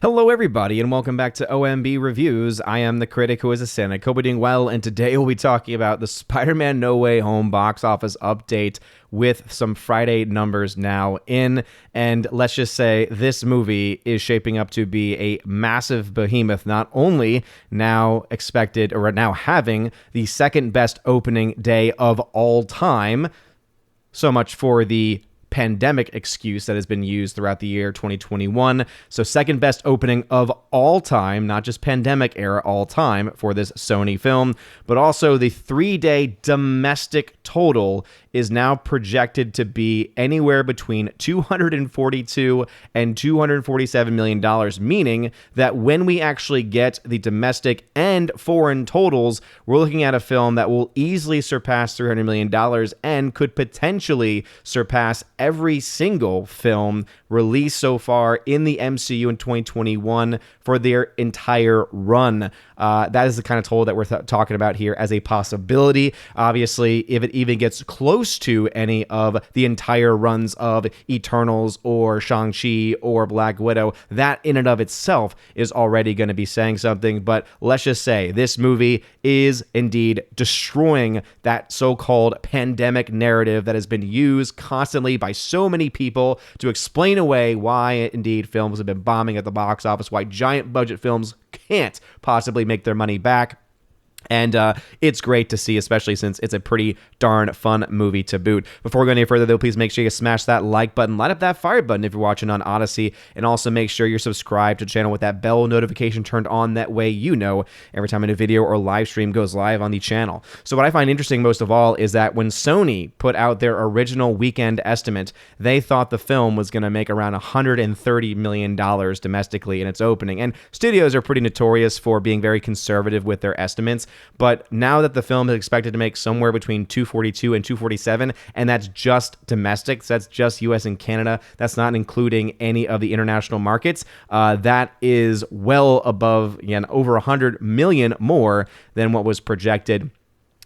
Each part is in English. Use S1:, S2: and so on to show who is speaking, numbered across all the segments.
S1: Hello everybody and welcome back to OMB Reviews. I am the critic who is a cynic. Hope you're doing well, and today we'll be talking about the Spider-Man No Way Home box office update with some Friday numbers now in. And let's just say this movie is shaping up to be a massive behemoth, not only now expected or now having the second best opening day of all time. So much for the pandemic excuse that has been used throughout the year 2021. So second best opening of all time, not just pandemic era, all time for this Sony film, but also the 3-day domestic total is now projected to be anywhere between $242 and $247 million, meaning that when we actually get the domestic and foreign totals, we're looking at a film that will easily surpass $300 million and could potentially surpass every single film released so far in the MCU in 2021 for their entire run. That is the kind of total that we're talking about here as a possibility. Obviously, if it even gets close to any of the entire runs of Eternals or Shang-Chi or Black Widow, that in and of itself is already going to be saying something. But let's just say this movie is indeed destroying that so-called pandemic narrative that has been used constantly by so many people to explain away why indeed films have been bombing at the box office, why giant budget films can't possibly make their money back. And it's great to see, especially since it's a pretty darn fun movie to boot. Before we go any further, though, please make sure you smash that like button, light up that fire button if you're watching on Odyssey, and also make sure you're subscribed to the channel with that bell notification turned on. That way you know every time a new video or live stream goes live on the channel. So what I find interesting most of all is that when Sony put out their original weekend estimate, they thought the film was going to make around $130 million domestically in its opening. And studios are pretty notorious for being very conservative with their estimates. But now that the film is expected to make somewhere between 242 and 247, and that's just domestic, so that's just US and Canada, that's not including any of the international markets, that is well above, again, over 100 million more than what was projected.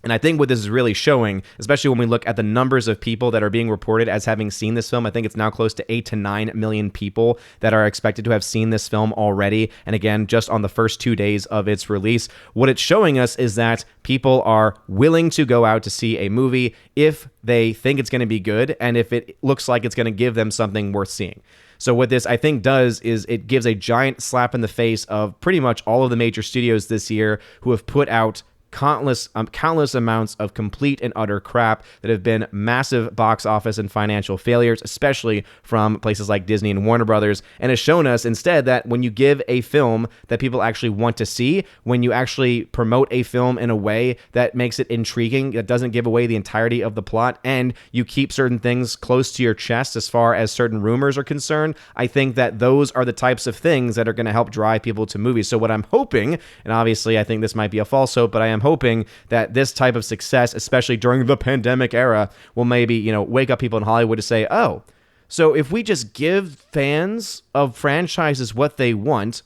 S1: And I think what this is really showing, especially when we look at the numbers of people that are being reported as having seen this film, I think it's now close to 8 to 9 million people that are expected to have seen this film already. And again, just on the first 2 days of its release, what it's showing us is that people are willing to go out to see a movie if they think it's going to be good and if it looks like it's going to give them something worth seeing. So what this, I think, does is it gives a giant slap in the face of pretty much all of the major studios this year who have put out countless amounts of complete and utter crap that have been massive box office and financial failures, especially from places like Disney and Warner Brothers, and has shown us instead that when you give a film that people actually want to see, when you actually promote a film in a way that makes it intriguing, that doesn't give away the entirety of the plot, and you keep certain things close to your chest as far as certain rumors are concerned, I think that those are the types of things that are going to help drive people to movies. So what I'm hoping, and obviously I think this might be a false hope, but I am hoping that this type of success, especially during the pandemic era, will maybe, wake up people in Hollywood to say, oh, so if we just give fans of franchises what they want,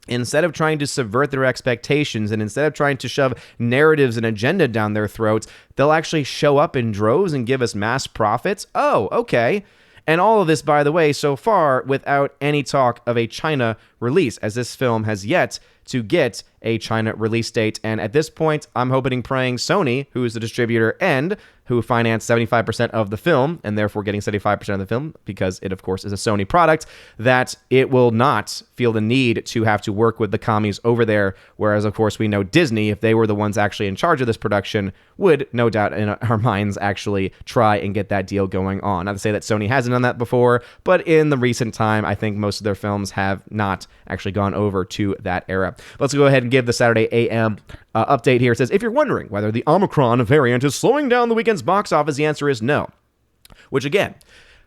S1: instead of trying to subvert their expectations and instead of trying to shove narratives and agenda down their throats, they'll actually show up in droves and give us mass profits. Oh, okay. And all of this, by the way, so far without any talk of a China release, as this film has yet to get a China release date. And at this point, I'm hoping and praying Sony, who is the distributor and who financed 75% of the film, and therefore getting 75% of the film, because it, of course, is a Sony product, that it will not feel the need to have to work with the commies over there. Whereas, of course, we know Disney, if they were the ones actually in charge of this production, would, no doubt in our minds, actually try and get that deal going on. Not to say that Sony hasn't done that before, but in the recent time, I think most of their films have not actually gone over to that era. Let's go ahead and give the Saturday AM update here. It says, if you're wondering whether the Omicron variant is slowing down the weekend's box office, the answer is no. Which, again,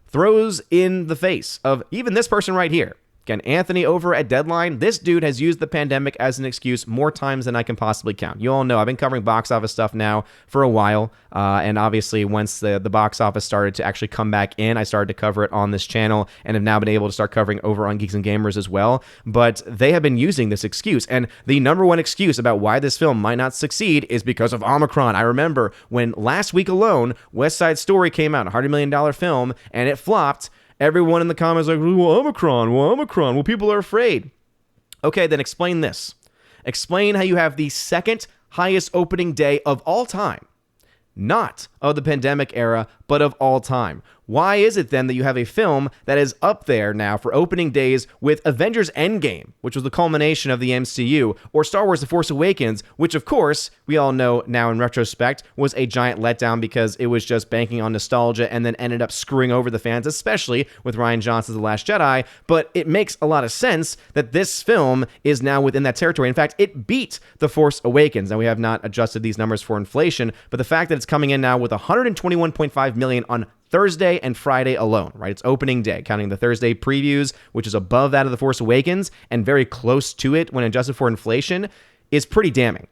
S1: throws in the face of even this person right here. Again, Anthony over at Deadline, this dude has used the pandemic as an excuse more times than I can possibly count. You all know I've been covering box office stuff now for a while, and obviously once the box office started to actually come back in, I started to cover it on this channel and have now been able to start covering over on Geeks and Gamers as well. But they have been using this excuse, and the number one excuse about why this film might not succeed is because of Omicron. I remember when last week alone, West Side Story came out, a $100 million film, and it flopped. Everyone in the comments like, well, Omicron, well, people are afraid. Okay, then explain this. Explain how you have the second highest opening day of all time. Not of the pandemic era, but of all time. Why is it then that you have a film that is up there now for opening days with Avengers Endgame, which was the culmination of the MCU, or Star Wars The Force Awakens, which of course, we all know now in retrospect, was a giant letdown because it was just banking on nostalgia and then ended up screwing over the fans, especially with Rian Johnson's The Last Jedi. But it makes a lot of sense that this film is now within that territory. In fact, it beat The Force Awakens. Now, we have not adjusted these numbers for inflation, but the fact that it's coming in now with $121.5 million on Thursday and Friday alone, right? It's opening day, counting the Thursday previews, which is above that of The Force Awakens and very close to it when adjusted for inflation, is pretty damning.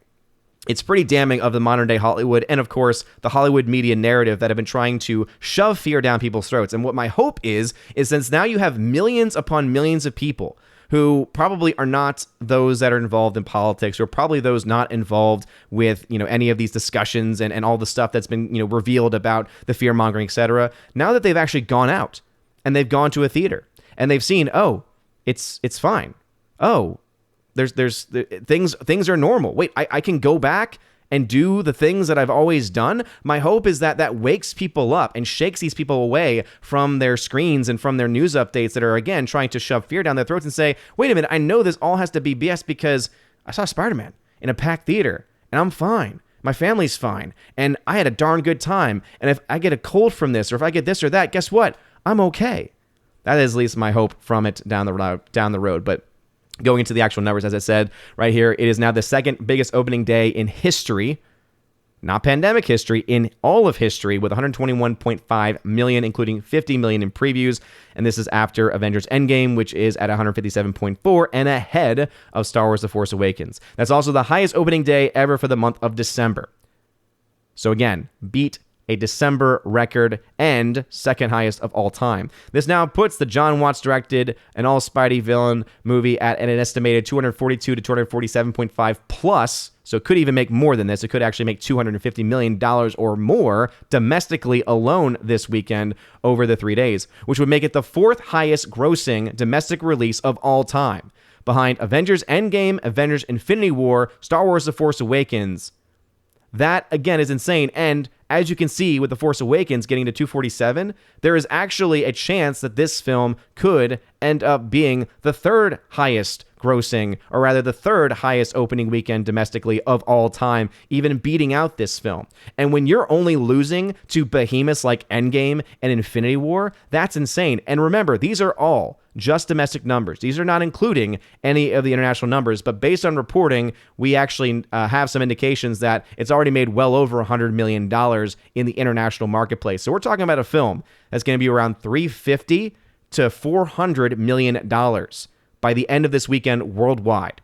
S1: It's pretty damning of the modern day Hollywood and, of course, the Hollywood media narrative that have been trying to shove fear down people's throats. And what my hope is since now you have millions upon millions of people who probably are not those that are involved in politics, or probably those not involved with, any of these discussions and all the stuff that's been, revealed about the fear mongering, etc. Now that they've actually gone out and they've gone to a theater and they've seen, oh, it's fine. Oh, there's things are normal. Wait, I can go back and do the things that I've always done. My hope is that wakes people up and shakes these people away from their screens and from their news updates that are, again, trying to shove fear down their throats and say, wait a minute, I know this all has to be BS because I saw Spider-Man in a packed theater and I'm fine. My family's fine. And I had a darn good time. And if I get a cold from this, or if I get this or that, guess what? I'm okay. That is at least my hope from it down the road. But going into the actual numbers, as I said right here, it is now the second biggest opening day in history, not pandemic history, in all of history, with 121.5 million, including 50 million in previews. And this is after Avengers Endgame, which is at 157.4 and ahead of Star Wars The Force Awakens. That's also the highest opening day ever for the month of December. So again, beat a December record and second highest of all time. This now puts the John Watts directed an all Spidey villain movie at an estimated 242 to 247.5 plus. So it could even make more than this. It could actually make $250 million or more domestically alone this weekend over the 3 days, which would make it the fourth highest grossing domestic release of all time, behind Avengers Endgame, Avengers Infinity War, Star Wars The Force Awakens. That, again, is insane. And as you can see with The Force Awakens getting to 247, there is actually a chance that this film could end up being the third highest grossing, or rather the third highest opening weekend domestically of all time, even beating out this film. And when you're only losing to behemoths like Endgame and Infinity War, that's insane. And remember, these are all just domestic numbers. These are not including any of the international numbers, but based on reporting, we actually have some indications that it's already made well over $100 million in the international marketplace. So we're talking about a film that's going to be around $350 to $400 million by the end of this weekend worldwide,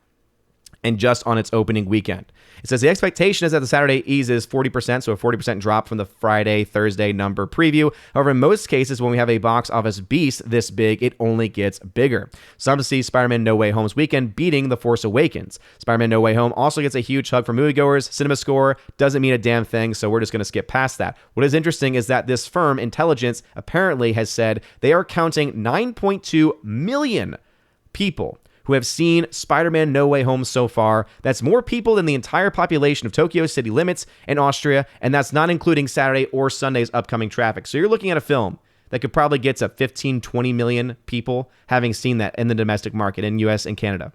S1: and just on its opening weekend. It says the expectation is that the Saturday eases 40%, so a 40% drop from the Friday, Thursday number preview. However, in most cases, when we have a box office beast this big, it only gets bigger. Some see Spider-Man No Way Home's weekend beating The Force Awakens. Spider-Man No Way Home also gets a huge hug from moviegoers. Cinema score doesn't mean a damn thing, so we're just going to skip past that. What is interesting is that this firm, Intelligence, apparently has said they are counting 9.2 million people who have seen Spider-Man No Way Home so far. That's more people than the entire population of Tokyo city limits and Austria, and that's not including Saturday or Sunday's upcoming traffic. So you're looking at a film that could probably get to 15, 20 million people having seen that in the domestic market in US and Canada.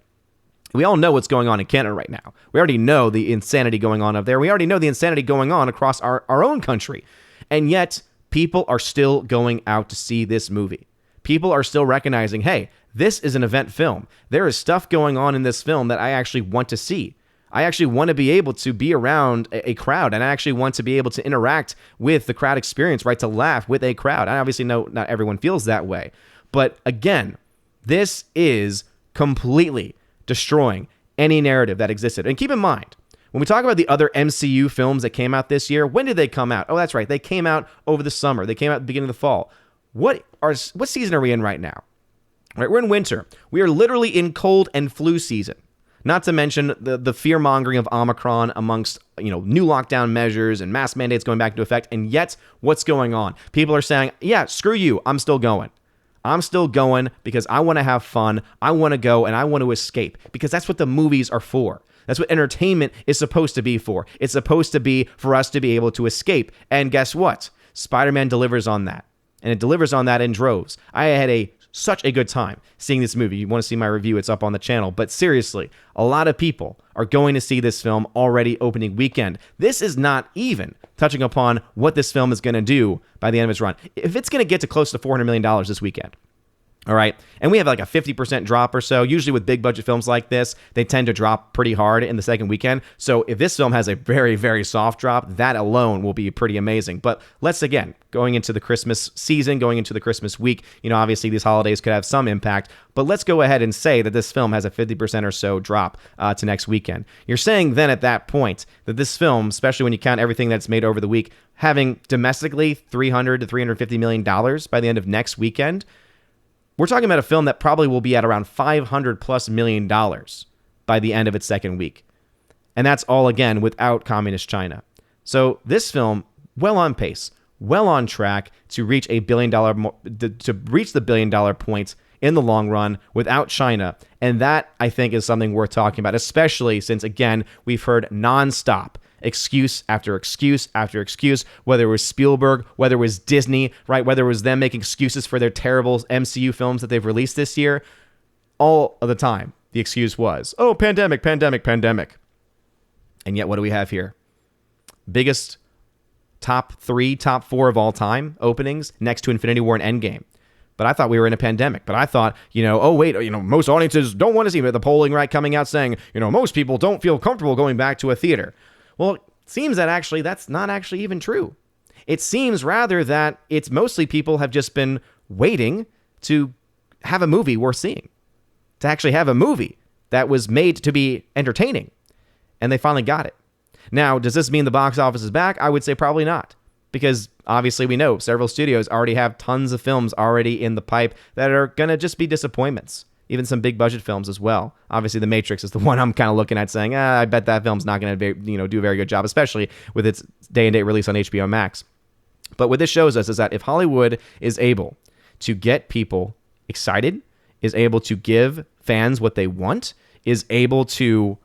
S1: We all know what's going on in Canada right now. We already know the insanity going on up there. We already know the insanity going on across our own country. And yet, people are still going out to see this movie. People are still recognizing, hey, this is an event film. There is stuff going on in this film that I actually want to see. I actually want to be able to be around a crowd, and I actually want to be able to interact with the crowd experience, right? To laugh with a crowd. I obviously know not everyone feels that way. But again, this is completely destroying any narrative that existed. And keep in mind, when we talk about the other MCU films that came out this year, when did they come out? Oh, that's right. They came out over the summer. They came out at the beginning of the fall. What season are we in right now? Right, we're in winter. We are literally in cold and flu season. Not to mention the fear-mongering of Omicron amongst, new lockdown measures and mask mandates going back into effect. And yet, what's going on? People are saying, yeah, screw you. I'm still going. I'm still going because I want to have fun. I want to go and I want to escape because that's what the movies are for. That's what entertainment is supposed to be for. It's supposed to be for us to be able to escape. And guess what? Spider-Man delivers on that. And it delivers on that in droves. I had such a good time seeing this movie. You want to see my review, it's up on the channel. But seriously, a lot of people are going to see this film already opening weekend. This is not even touching upon what this film is going to do by the end of its run. If it's going to get to close to $400 million this weekend, all right, and we have like a 50% drop or so. Usually with big budget films like this, they tend to drop pretty hard in the second weekend. So if this film has a very, very soft drop, that alone will be pretty amazing. But let's, again, going into the Christmas season, going into the Christmas week, obviously these holidays could have some impact. But let's go ahead and say that this film has a 50% or so drop to next weekend. You're saying then at that point that this film, especially when you count everything that's made over the week, having domestically $300 to $350 million by the end of next weekend, we're talking about a film that probably will be at around $500+ million by the end of its second week. And that's all, again, without communist China. So this film, well on pace, well on track to reach the $1 billion point in the long run without China. And that, I think, is something worth talking about, especially since, again, we've heard nonstop excuse after excuse after excuse, whether it was Spielberg, whether it was Disney, right? Whether it was them making excuses for their terrible MCU films that they've released this year. All of the time, the excuse was, oh, pandemic, pandemic, pandemic. And yet, what do we have here? Biggest top 3, top 4 of all time openings next to Infinity War and Endgame. But I thought we were in a pandemic. But I thought, most audiences don't want to see the polling right coming out saying, most people don't feel comfortable going back to a theater. Well, it seems that actually that's not actually even true. It seems rather that it's mostly people have just been waiting to have a movie worth seeing, to actually have a movie that was made to be entertaining, and they finally got it. Now, does this mean the box office is back? I would say probably not, because obviously we know several studios already have tons of films already in the pipe that are going to just be disappointments. Even some big budget films as well. Obviously, The Matrix is the one I'm kind of looking at saying, I bet that film's not going to do a very good job, especially with its day-and-date release on HBO Max. But what this shows us is that if Hollywood is able to get people excited, is able to give fans what they want, is able to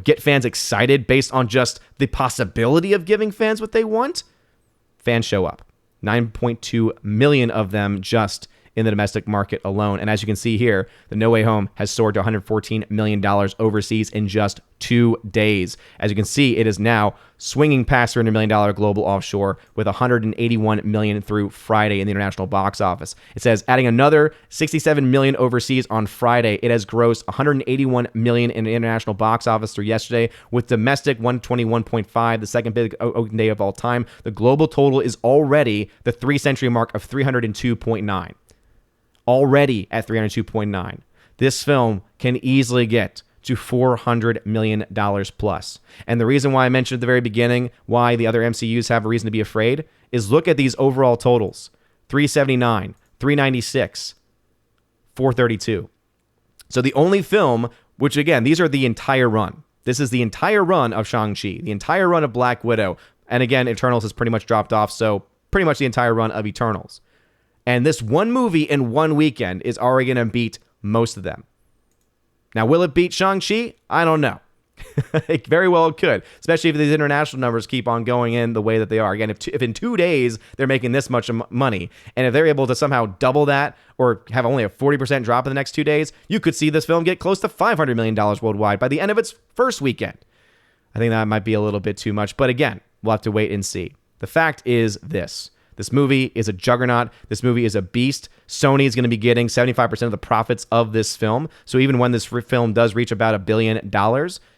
S1: get fans excited based on just the possibility of giving fans what they want, fans show up. 9.2 million of them just in the domestic market alone. And as you can see here, the No Way Home has soared to $114 million overseas in just 2 days. As you can see, it is now swinging past $300 million global offshore with $181 million through Friday in the international box office. It says adding another $67 million overseas on Friday, it has grossed $181 million in the international box office through yesterday, with domestic 121.5, the second big opening day of all time. The global total is already the 3-century mark of 302.9. Already at 302.9. This film can easily get to $400 million plus. And the reason why I mentioned at the very beginning why the other MCUs have a reason to be afraid is look at these overall totals. 379, 396, 432. So the only film, which again, these are the entire run. This is the entire run of Shang-Chi, the entire run of Black Widow. And again, Eternals has pretty much dropped off, so pretty much the entire run of Eternals. And this one movie in one weekend is already going to beat most of them. Now, will it beat Shang-Chi? I don't know. It very well could, especially if these international numbers keep on going in the way that they are. Again, if in 2 days they're making this much money, and if they're able to somehow double that or have only a 40% drop in the next 2 days, you could see this film get close to $500 million worldwide by the end of its first weekend. I think that might be a little bit too much, but again, we'll have to wait and see. The fact is this. This movie is a juggernaut. This movie is a beast. Sony is going to be getting 75% of the profits of this film. So even when this film does reach about $1 billion,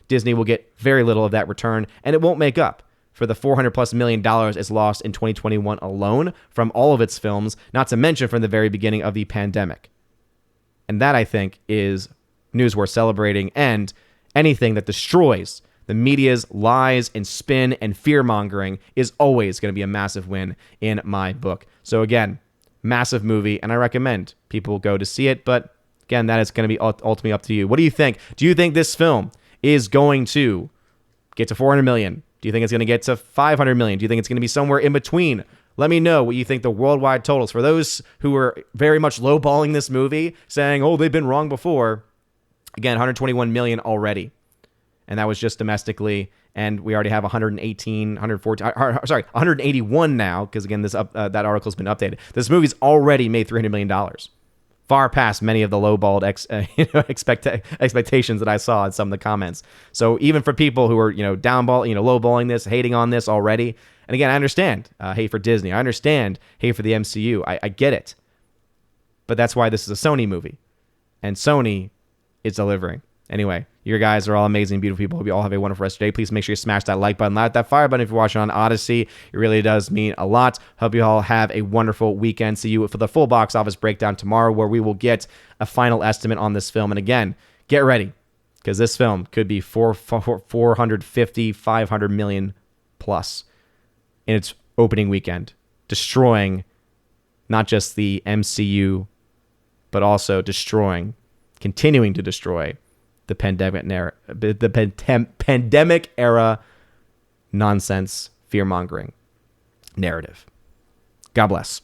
S1: Disney will get very little of that return, and it won't make up for the $400+ million it's lost in 2021 alone from all of its films, not to mention from the very beginning of the pandemic. And that, I think, is news worth celebrating, and anything that destroys the media's lies and spin and fear-mongering is always going to be a massive win in my book. So again, massive movie, and I recommend people go to see it. But again, that is going to be ultimately up to you. What do you think? Do you think this film is going to get to $400 million? Do you think it's going to get to $500 million? Do you think it's going to be somewhere in between, Let me know what you think the worldwide totals. For those who are very much lowballing this movie, saying, oh, they've been wrong before. Again, 121 million already. And that was just domestically. And we already have 181 now, because again, that article's been updated. This movie's already made $300 million. Far past many of the lowballed expectations that I saw in some of the comments. So even for people who are, lowballing this, hating on this already, and again, I understand hate for Disney. I understand hate for the MCU. I get it. But that's why this is a Sony movie. And Sony is delivering. Anyway, you guys are all amazing, beautiful people. Hope you all have a wonderful rest of your day. Please make sure you smash that like button, light that fire button if you're watching on Odyssey. It really does mean a lot. Hope you all have a wonderful weekend. See you for the full box office breakdown tomorrow, where we will get a final estimate on this film. And again, get ready, because this film could be 450, 500 million plus in its opening weekend, destroying not just the MCU, but also continuing to destroy the pandemic era nonsense fear-mongering narrative. God bless.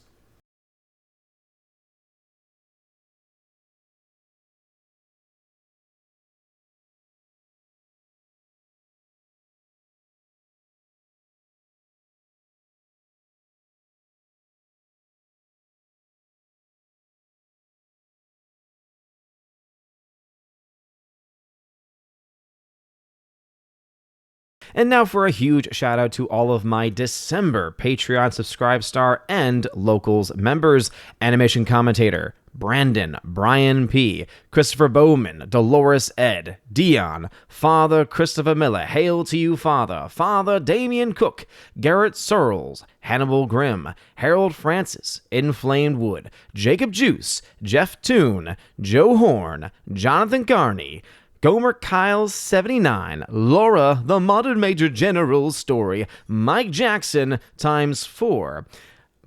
S1: And now for a huge shout out to all of my December Patreon Subscribe Star and Locals members. Animation commentator Brandon, Brian P., Christopher Bowman, Dolores Ed, Dion, Father Christopher Miller, Hail to You Father, Father Damian Cook, Garrett Searles, Hannibal Grimm, Harold Francis, Inflamed Wood, Jacob Juice, Jeff Toon, Joe Horn, Jonathan Carney, Gomer Kyles 79, Laura, The Modern Major General's Story, Mike Jackson ×4,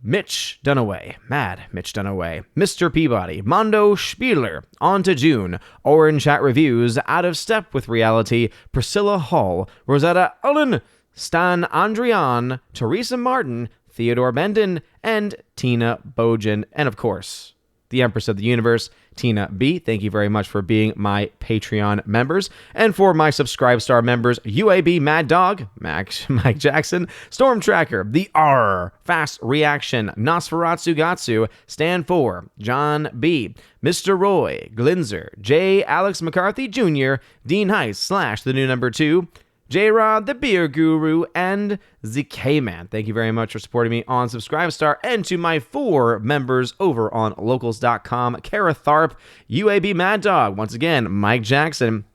S1: Mitch Dunaway, Mad Mitch Dunaway, Mr. Peabody, Mondo Spieler, On to June, Orange Chat Reviews, Out of Step with Reality, Priscilla Hall, Rosetta Ullen, Stan Andrian, Teresa Martin, Theodore Bendon, and Tina Bojan, and of course, the Empress of the Universe, Tina B. Thank you very much for being my Patreon members. And for my Subscribe Star members, UAB Mad Dog, Mike Jackson, Storm Tracker, The R, Fast Reaction, Nosferatu Gatsu, Stan 4, John B., Mr. Roy, Glinzer, J. Alex McCarthy Jr., Dean Heiss / the new number 2, J-Rod, the Beer Guru, and ZK-Man. Thank you very much for supporting me on Subscribestar, and to my 4 members over on Locals.com, Kara Tharp, UAB Mad Dog, once again, Mike Jackson,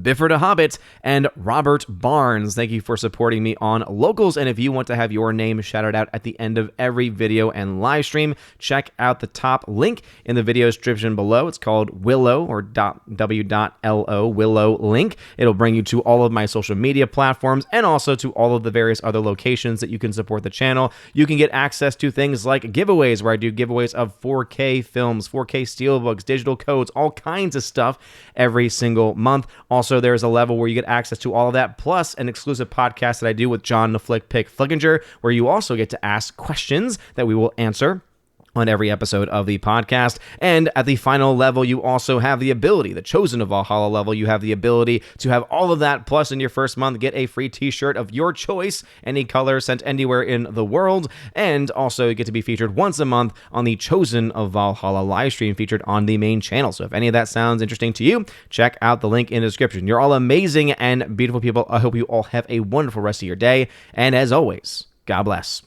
S1: Bifford a Hobbit, and Robert Barnes. Thank you for supporting me on Locals, and if you want to have your name shouted out at the end of every video and live stream, check out the top link in the video description below. It's called Willow, or w.lo, Willow link. It'll bring you to all of my social media platforms and also to all of the various other locations that you can support the channel. You can get access to things like giveaways, where I do giveaways of 4K films, 4K steelbooks, digital codes, all kinds of stuff every single month. Also, there's a level where you get access to all of that, plus an exclusive podcast that I do with John the Flick Pick Flickinger, where you also get to ask questions that we will answer on every episode of the podcast. And at the final level, you also have the ability, the Chosen of Valhalla level, you have the ability to have all of that, plus in your first month, get a free t-shirt of your choice, any color, sent anywhere in the world, and also you get to be featured once a month on the Chosen of Valhalla live stream featured on the main channel. So if any of that sounds interesting to you, check out the link in the description. You're all amazing and beautiful people. I hope you all have a wonderful rest of your day, and as always, God bless.